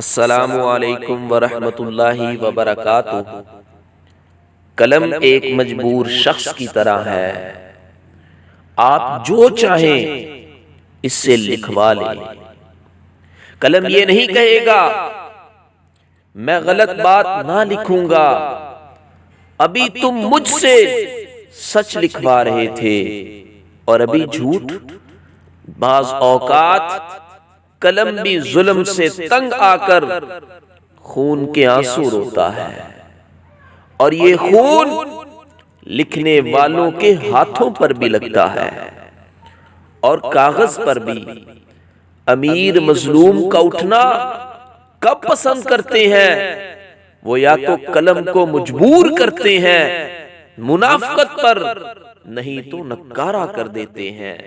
अस्सलामु अलैकुम वरहमतुल्लाहि वबरकातुहू। कलम एक मजबूर शख्स की तरह है, आप जो चाहें इससे लिखवा लें। कलम ये नहीं कहेगा मैं गलत बात ना लिखूंगा, अभी तुम मुझसे सच लिखवा रहे थे और अभी झूठ। बाज औकात कलम भी जुल्म से तंग आकर खून के आंसू रोता है, और ये खून लिखने वालों के हाथों पर भी लगता है। और कागज पर भी अमीर मजलूम का उठना कब पसंद करते हैं? वो या तो कलम को मजबूर करते हैं मुनाफकत पर, नहीं तो नकारा कर देते हैं।